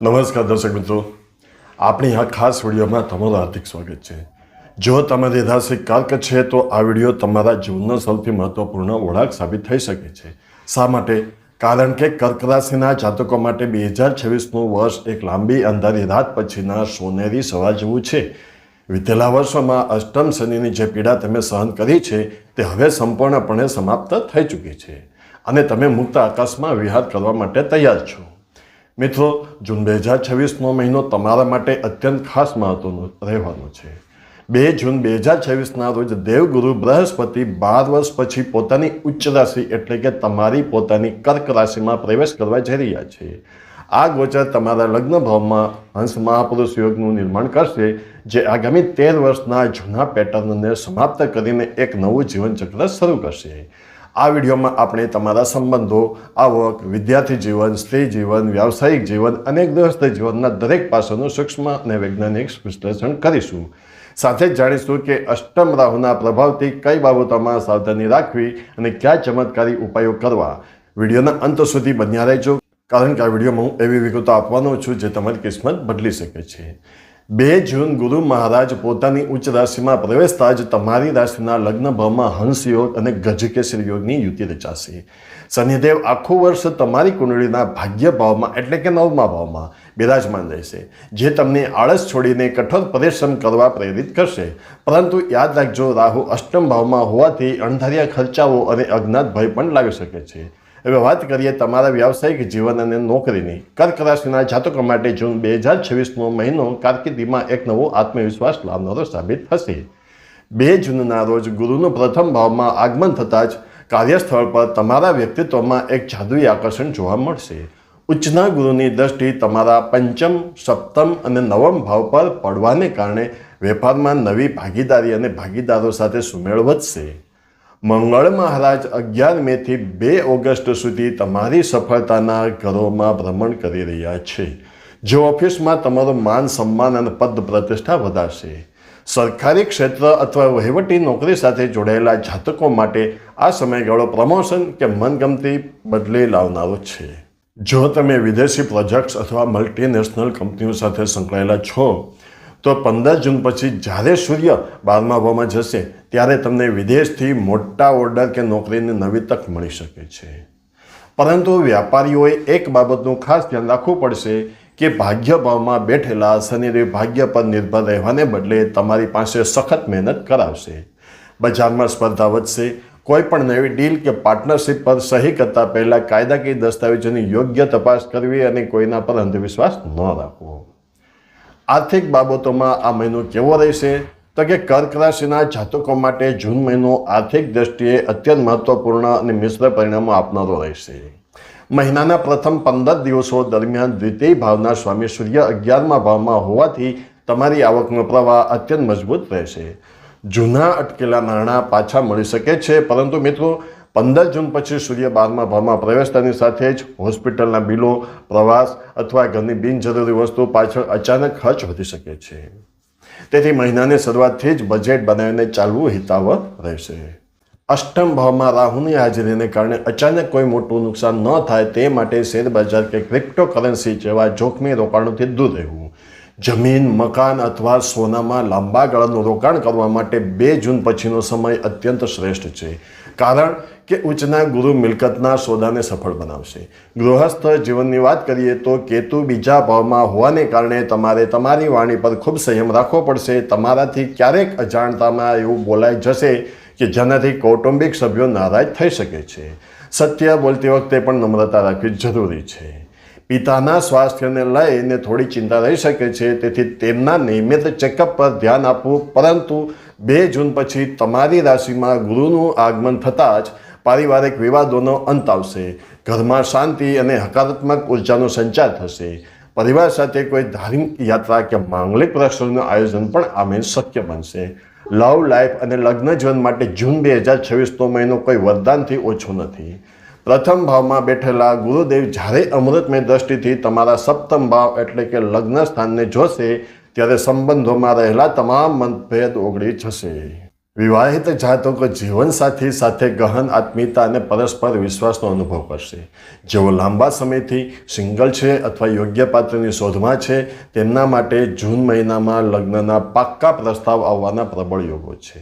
નમસ્કાર દર્શક મિત્રો, આપણી આ ખાસ વિડીયોમાં તમારું હાર્દિક સ્વાગત છે। જો તમારી રાશિ કર્ક છે તો આ વિડીયો તમારા જીવનનો સૌથી મહત્વપૂર્ણ ઓળખ સાબિત થઈ શકે છે। શા માટે? કારણ કે કર્ક રાશિના જાતકો માટે 2026નું વર્ષ એક લાંબી અંધારી રાત પછીના સોનેરી સવાર જેવું છે। વિતેલા વર્ષોમાં અષ્ટમ શનિની જે પીડા તમે સહન કરી છે તે હવે સંપૂર્ણપણે સમાપ્ત થઈ ચૂકી છે અને તમે મુક્ત આકાશમાં વિહાર કરવા માટે તૈયાર છો। મિત્રો, જૂન 2026નો મહિનો તમારા માટે અત્યંત ખાસ મહત્વનો રહેવાનો છે। 2 જૂન 2026ના રોજ દેવગુરુ બૃહસ્પતિ 12 વર્ષ પછી પોતાની ઉચ્ચ રાશિ એટલે કે તમારી પોતાની કર્ક રાશિમાં પ્રવેશ કરવા જઈ રહ્યા છે। આ ગોચર તમારા લગ્ન ભાવમાં હંસ મહાપુરુષ યોગનું નિર્માણ કરશે, જે આગામી 13 વર્ષના જૂના પેટર્નને સમાપ્ત કરીને એક નવું જીવનચક્ર શરૂ કરશે। આ વિડીયોમાં આપણે તમારા સંબંધો, આવક, વિદ્યાર્થી જીવન, સ્ત્રી જીવન, વ્યાવસાયિક જીવન અને ગૃહસ્થ જીવનના દરેક પાસાનું સૂક્ષ્મ અને વૈજ્ઞાનિક વિશ્લેષણ કરીશું। સાથે જ જાણીશું કે અષ્ટમ રાહુના પ્રભાવથી કઈ બાબતોમાં સાવધાની રાખવી અને કયા ચમત્કારી ઉપાયો કરવા। વિડીયોના અંત સુધી બન્યા રહેજો, કારણ કે આ વિડીયોમાં હું એવી વિગતો આપવાનો છું જે તમારી કિસ્મત બદલી શકે છે। 2 જૂન ગુરુ મહારાજ પોતાની ઉચ્ચ રાશિમાં પ્રવેશતા જ તમારી રાશિના લગ્ન ભાવમાં હંસ યોગ અને ગજકેસરી યોગની યુતિ રચાશે। શનિદેવ આખું વર્ષ તમારી કુંડળીના ભાગ્ય ભાવમાં એટલે કે 9મા ભાવમાં બિરાજમાન રહેશે, જે તમને આળસ છોડીને કઠોર પરિશ્રમ કરવા પ્રેરિત કરશે। પરંતુ યાદ રાખજો, રાહુ અષ્ટમ ભાવમાં હોવાથી અણધાર્યા ખર્ચાઓ અને અજ્ઞાત ભય પણ લાવી શકે છે। હવે વાત કરીએ તમારા વ્યાવસાયિક જીવન અને નોકરીની। કર્ક રાશિના જાતકો માટે જૂન 2026નો મહિનો કારકિર્દીમાં એક નવો આત્મવિશ્વાસ લાવનારો સાબિત થશે। 2 જૂનના રોજ ગુરુનું પ્રથમ ભાવમાં આગમન થતાં જ કાર્યસ્થળ પર તમારા વ્યક્તિત્વમાં એક જાદુઈ આકર્ષણ જોવા મળશે। ઉચ્ચના ગુરુની દ્રષ્ટિ તમારા પંચમ, સપ્તમ અને નવમ ભાવ પર પડવાને કારણે વેપારમાં નવી ભાગીદારી અને ભાગીદારો સાથે સુમેળ વધશે। મંગળ મહારાજ 11 મેથી 2 ઓગસ્ટ સુધી તમારી સફળતાના ઘરોમાં ભ્રમણ કરી રહ્યા છે, જે ઓફિસમાં તમારું માન સન્માન અને પદ પ્રતિષ્ઠા વધારશે। સરકારી ક્ષેત્ર અથવા વહીવટી નોકરી સાથે જોડાયેલા જાતકો માટે આ સમયગાળો પ્રમોશન કે મનગમતી બદલી લાવનારો છે। જો તમે વિદેશી પ્રોજેક્ટ્સ અથવા મલ્ટીનેશનલ કંપનીઓ સાથે સંકળાયેલા છો તો 15 જૂન પછી જ્યારે સૂર્ય 12મા ભાવમાં જશે ત્યારે તમને વિદેશથી મોટા ઓર્ડર કે નોકરીની નવી તક મળી શકે છે। પરંતુ વ્યાપારીઓએ એક બાબતનું ખાસ ધ્યાન રાખવું પડશે કે ભાગ્ય ભાવમાં બેઠેલા શનિદેવ ભાગ્ય પર નિર્ભર રહેવાને બદલે તમારી પાસે સખત મહેનત કરાવશે। બજારમાં સ્પર્ધા વધશે। કોઈ પણ નવી ડીલ કે પાર્ટનરશિપ પર સહી કરતા પહેલાં કાયદાકીય દસ્તાવેજોની યોગ્ય તપાસ કરવી અને કોઈના પર અંધવિશ્વાસ ન રાખવો। આર્થિક બાબતોમાં આ મહિનો કેવો રહેશે? તો કે કર્ક રાશિના જાતકો માટે જૂન મહિનો આર્થિક દ્રષ્ટિએ અત્યંત મહત્વપૂર્ણ અને મિશ્ર પરિણામો આપનારો રહેશે। મહિનાના પ્રથમ 15 દિવસો દરમિયાન દ્વિતીય ભાવના સ્વામી સૂર્ય 11મા ભાવમાં હોવાથી તમારી આવકનો પ્રવાહ અત્યંત મજબૂત રહેશે। જૂના અટકેલા નાણાં પાછા મળી શકે છે, પરંતુ મિત્રો 15 જૂન પછી સૂર્ય 12મા ભાવમાં પ્રવેશતાની સાથે જ હોસ્પિટલના બિલો, પ્રવાસ અથવા ઘરની બિનજરૂરી વસ્તુ પાછળ અચાનક ખર્ચ વધી શકે છે। તેથી મહિનાની શરૂઆતથી જ બજેટ બનાવીને ચાલવું હિતાવહ રહેશે। અષ્ટમ ભાવમાં રાહુની હાજરીને કારણે અચાનક કોઈ મોટું નુકસાન ન થાય તે માટે શેરબજાર કે ક્રિપ્ટોકરન્સી જેવા જોખમી રોકાણોથી દૂર રહેવું। જમીન, મકાન અથવા સોનામાં લાંબા ગાળાનું રોકાણ કરવા માટે 2 જૂન પછીનો સમય અત્યંત શ્રેષ્ઠ છે, કારણ કે ઉચ્ચના ગુરુ મિલકતના સોદાને સફળ બનાવશે। ગૃહસ્થ જીવનની વાત કરીએ તો કેતુ બીજા ભાવમાં હોવાને કારણે તમારે તમારી વાણી પર ખૂબ સંયમ રાખવો પડશે। તમારાથી ક્યારેક અજાણતામાં એવું બોલાઈ જશે કે જેનાથી કૌટુંબિક સભ્યો નારાજ થઈ શકે છે। સત્ય બોલતી વખતે પણ નમ્રતા રાખવી જરૂરી છે। પિતાના સ્વાસ્થ્યને લઈને થોડી ચિંતા રહી શકે છે, તેથી તેમના નિયમિત ચેકઅપ પર ધ્યાન આપવું। પરંતુ 2 જૂન પછી તમારી રાશિમાં ગુરુનું આગમન થતાં જ પારિવારિક વિવાદોનો અંત આવશે। ઘરમાં શાંતિ અને હકારાત્મક ઉર્જાનો સંચાર થશે। પરિવાર સાથે કોઈ ધાર્મિક યાત્રા કે માંગલિક પ્રસંગનું આયોજન પણ આ મહિને શક્ય બનશે। લવ લાઈફ અને લગ્ન જીવન માટે જૂન 2026નો મહિનો કોઈ વરદાનથી ઓછો નથી। પ્રથમ ભાવમાં બેઠેલા ગુરુદેવ જ્યારે અમૃતમય દ્રષ્ટિથી તમારા સપ્તમ ભાવ એટલે કે લગ્ન સ્થાનને જોશે ત્યારે સંબંધોમાં રહેલા તમામ મતભેદ ઓગળી જશે। વિવાહિત જાતકો જીવનસાથી સાથે ગહન આત્મીયતા અને પરસ્પર વિશ્વાસનો અનુભવ કરશે. જેઓ લાંબા સમયથી સિંગલ છે અથવા યોગ્ય પાત્રની શોધમાં છે તેમના માટે જૂન મહિનામાં લગ્નના પાક્કા પ્રસ્તાવ આવવાના પ્રબળ યોગો છે.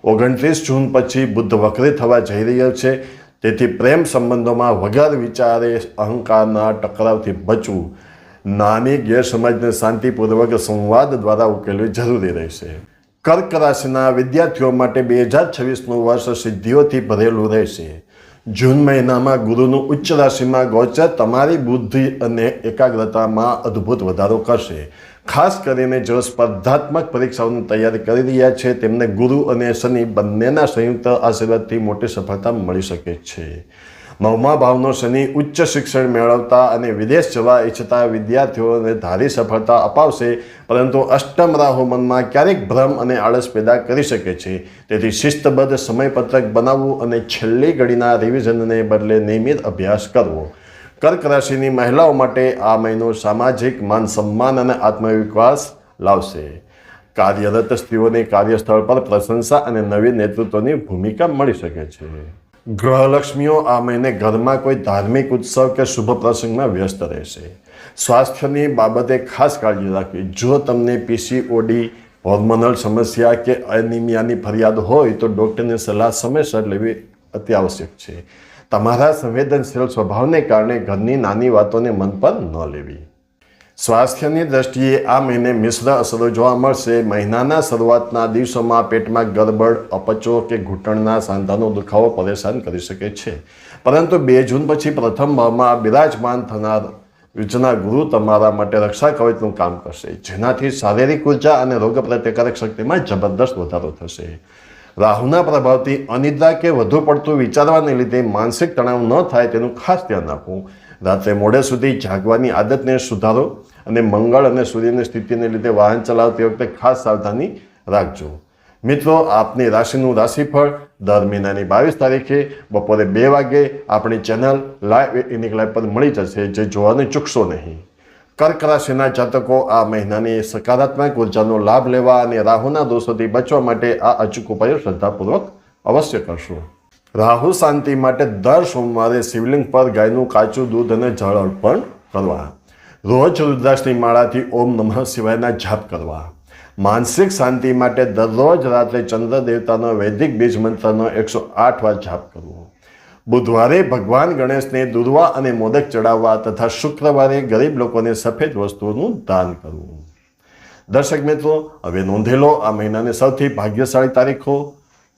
29 જૂન પછી બુધ વક્રી થવા જઈ રહ્યો છે, તેથી પ્રેમ સંબંધોમાં વગર વિચારે અહંકારના ટકરાવથી બચવું, નાની ગેરસમજને શાંતિપૂર્વક સંવાદ દ્વારા ઉકેલવી જરૂરી રહેશે. કર્ક રાશિના વિદ્યાર્થીઓ માટે 2026નું વર્ષ સિદ્ધિઓથી ભરેલું રહેશે. જૂન મહિનામાં ગુરુનું ઉચ્ચ રાશિમાં ગોચર તમારી બુદ્ધિ અને એકાગ્રતામાં અદ્ભુત વધારો કરશે. ખાસ કરીને જેઓ સ્પર્ધાત્મક પરીક્ષાઓની તૈયારી કરી રહ્યા છે તેમને ગુરુ અને શનિ બંનેના સંયુક્ત આશીર્વાદથી મોટી સફળતા મળી શકે છે. 9મા ભાવનો શનિ ઉચ્ચ શિક્ષણ મેળવતા અને વિદેશ જવા ઈચ્છતા વિદ્યાર્થીઓને ધારી સફળતા અપાવશે, પરંતુ અષ્ટમ રાહુ મનમાં ક્યારેક ભ્રમ અને આળસ પેદા કરી શકે છે. તેથી શિસ્તબદ્ધ સમયપત્રક બનાવવું અને છેલ્લી ઘડીના રિવિઝનને બદલે નિયમિત અભ્યાસ કરવો. કર્ક રાશિની મહિલાઓ માટે આ મહિનો સામાજિક માન સન્માન અને આત્મવિશ્વાસ લાવશે. કાર્યરત સ્ત્રીઓને કાર્યસ્થળ પર પ્રશંસા અને નવી નેતૃત્વની ભૂમિકા મળી શકે છે. ગ્રહલક્ષ્મીઓ આ મહિને ઘરમાં કોઈ ધાર્મિક ઉત્સવ કે શુભ પ્રસંગમાં વ્યસ્ત રહેશે. સ્વાસ્થ્યની બાબતે ખાસ કાળજી રાખવી. જો તમને પીસીઓડી, હોર્મોનલ સમસ્યા કે એનિમિયાની ફરિયાદ હોય તો ડૉક્ટરની સલાહ સમયસર લેવી અત્યાવશ્યક છે. તમારા સંવેદનશીલ સ્વભાવને કારણે ઘરની નાની વાતોને મન પર ન લેવી. સ્વાસ્થ્યની દ્રષ્ટિએ આ મહિને મિશ્ર અસરો જોવા મળશે. મહિનાના શરૂઆતના દિવસોમાં પેટમાં ગડબડ, અપચો કે ઘૂંટણના સાંધાનો દુખાવો પરેશાન કરી શકે છે, પરંતુ 2 જૂન પછી પ્રથમ ભાવમાં બિરાજમાન થનાર યોજના ગુરુ તમારા માટે રક્ષા કવચનું કામ કરશે, જેનાથી શારીરિક ઉર્જા અને રોગ પ્રતિકારક શક્તિમાં જબરદસ્ત વધારો થશે. રાહુના પ્રભાવથી અનિદ્રા કે વધુ પડતું વિચારવાને લીધે માનસિક તણાવ ન થાય તેનું ખાસ ધ્યાન રાખવું. રાત્રે મોડે સુધી જાગવાની આદતને સુધારો અને મંગળ અને સૂર્યની સ્થિતિને લીધે વાહન ચલાવતી વખતે ખાસ સાવધાની રાખજો. મિત્રો, આપની રાશિનું રાશિફળ દર મહિનાની 22 તારીખે બપોરે 2 વાગે આપણી ચેનલ લાઈવ યુનિક લાઈવ પર મળી જશે, જે જોવાનું ચૂકશો નહીં. કર્ક રાશિના જાતકો આ મહિનાની સકારાત્મક ઉર્જાનો લાભ લેવા અને રાહુના દોષોથી બચવા માટે આ અચૂક ઉપાયો શ્રદ્ધાપૂર્વક અવશ્ય કરશો. રાહુ શાંતિ માટે દર સોમવારે શિવલિંગ પર ગાયનું કાચું દૂધ અને જળ અર્પણ કરવા. રોજ રુદ્રાક્ષની માળાથી ઓમ નમઃ શિવાયના જાપ કરવા. માનસિક શાંતિ માટે દરરોજ રાત્રે ચંદ્ર દેવતાનો વૈદિક બીજ મંત્રનો 108 વાર જાપ કરવો. બુધવારે ભગવાન ગણેશને દુર્વા અને મોદક ચડાવવા તથા શુક્રવારે ગરીબ લોકોને સફેદ વસ્તુઓનું દાન કરવું. દર્શક મિત્રો, હવે નોંધેલો આ મહિનાની સૌથી ભાગ્યશાળી તારીખો,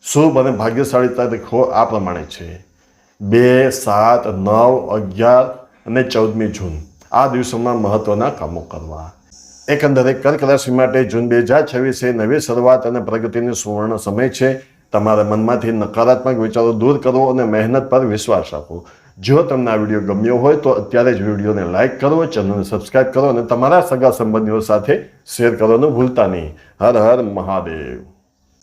શુભ અને ભાગ્યશાળી તારીખો આ પ્રમાણે છે: 2, 7, 9, 11 અને 14મી જૂન. આ દિવસોમાં મહત્વના કામો કરવા. એકંદરે કર્ક રાશિ માટે જૂન 2026 નવી શરૂઆત અને પ્રગતિનો સુવર્ણ સમય છે. તમારા મનમાંથી નકારાત્મક વિચારો દૂર કરો અને મહેનત પર વિશ્વાસ રાખો. જો તમને આ વિડીયો ગમ્યો હોય તો અત્યારે જ વિડીયોને લાઇક કરો, ચેનલને સબસ્ક્રાઈબ કરો અને તમારા સગા સંબંધીઓ સાથે શેર કરવાનું ભૂલતા નહીં. હર હર મહાદેવ.